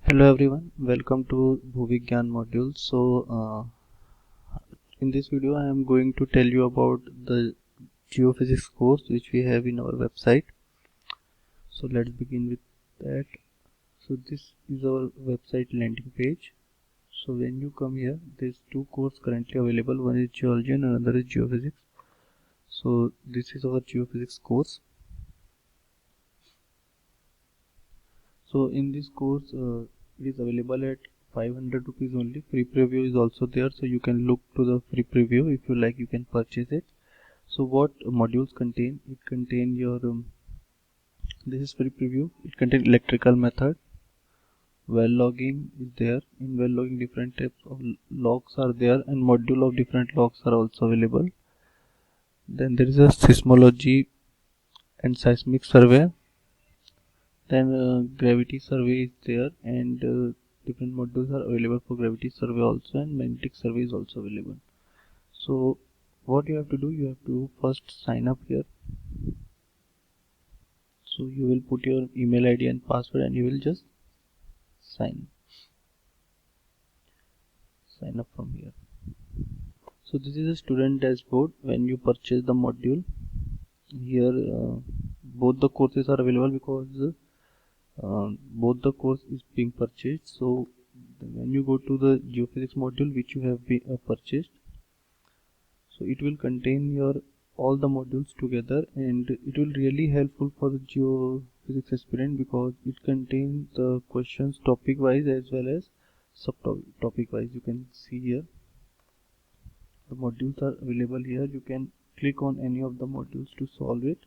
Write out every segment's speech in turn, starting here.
Hello everyone, welcome to Bhuvigyan module. In this video I am going to tell you about the geophysics course which we have in our website. So let's begin with that. So this is our website landing page. So when you come here, there's two courses currently available. One is geology and another is geophysics. So this is our geophysics course. So in this course it is available at 500 rupees only. Free preview is also there, so you can look to the free preview. If you like, you can purchase it. So what modules contain? It contain your this is free preview. It contains electrical method, well logging is there. In well logging different types of logs are there, and module of different logs are also available. Then there is a seismology and seismic survey. Then gravity survey is there, and different modules are available for gravity survey also, and magnetic survey is also available. So what you have to do, you have to first sign up here. So you will put your email ID and password and you will just sign up from here. So this is a student dashboard. When you purchase the module here, both the courses are available because both the course is being purchased. So when you go to the geophysics module which you have purchased, so it will contain your all the modules together, and it will really helpful for the geophysics aspirant because it contains the questions topic wise as well as subtopic wise. You can see here the modules are available here. You can click on any of the modules to solve it.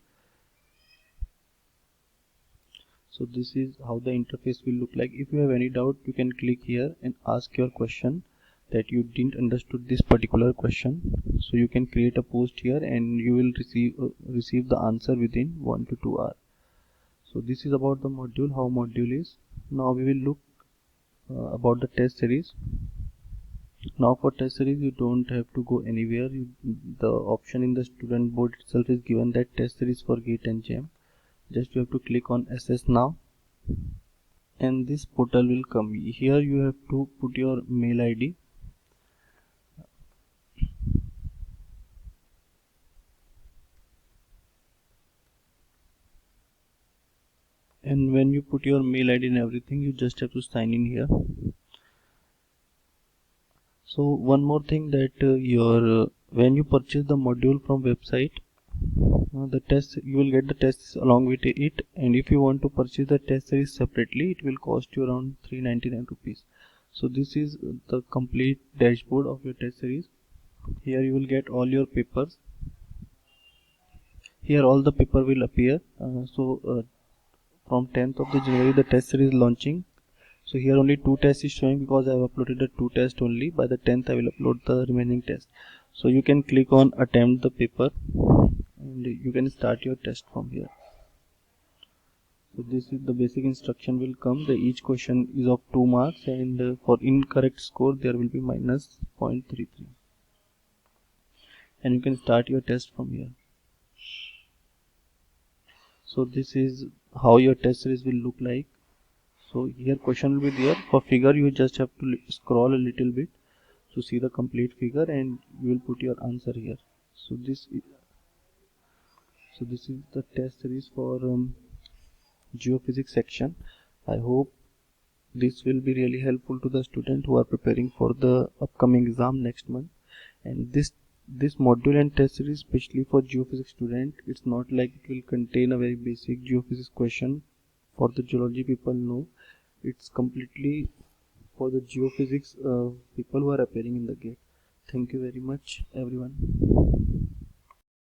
So this is how the interface will look like. If you have any doubt, you can click here and ask your question that you didn't understood this particular question. So you can create a post here and you will receive the answer within 1 to 2 hours. So this is about the module, how module is. Now we will look about the test series. Now for test series you don't have to go anywhere. The option in the student board itself is given that test series for GATE and GEM. Just you have to click on access now and this portal will come. Here you have to put your mail ID. And when you put your mail ID and everything, you just have to sign in here. So one more thing that when you purchase the module from website, the test you will get the tests along with it, and if you want to purchase the test series separately, it will cost you around 399 rupees. So this is the complete dashboard of your test series. Here you will get all your papers. Here all the paper will appear. From 10th of the January the test series is launching. So here only 2 tests is showing because I have uploaded the 2 tests only. By the 10th I will upload the remaining test. So you can click on attempt the paper and you can start your test from here. So this is the basic instruction will come. Each question is of 2 marks, and for incorrect score there will be minus 0.33. And you can start your test from here. So this is how your test series will look like. So here question will be there. For figure you just have to scroll a little bit to see the complete figure and you will put your answer here. So this is the test series for geophysics section. I hope this will be really helpful to the student who are preparing for the upcoming exam next month. And this module and test series especially for geophysics student, it's not like it will contain a very basic geophysics question for the geology people. No, it's completely for the geophysics people who are appearing in the GATE. Thank you very much everyone.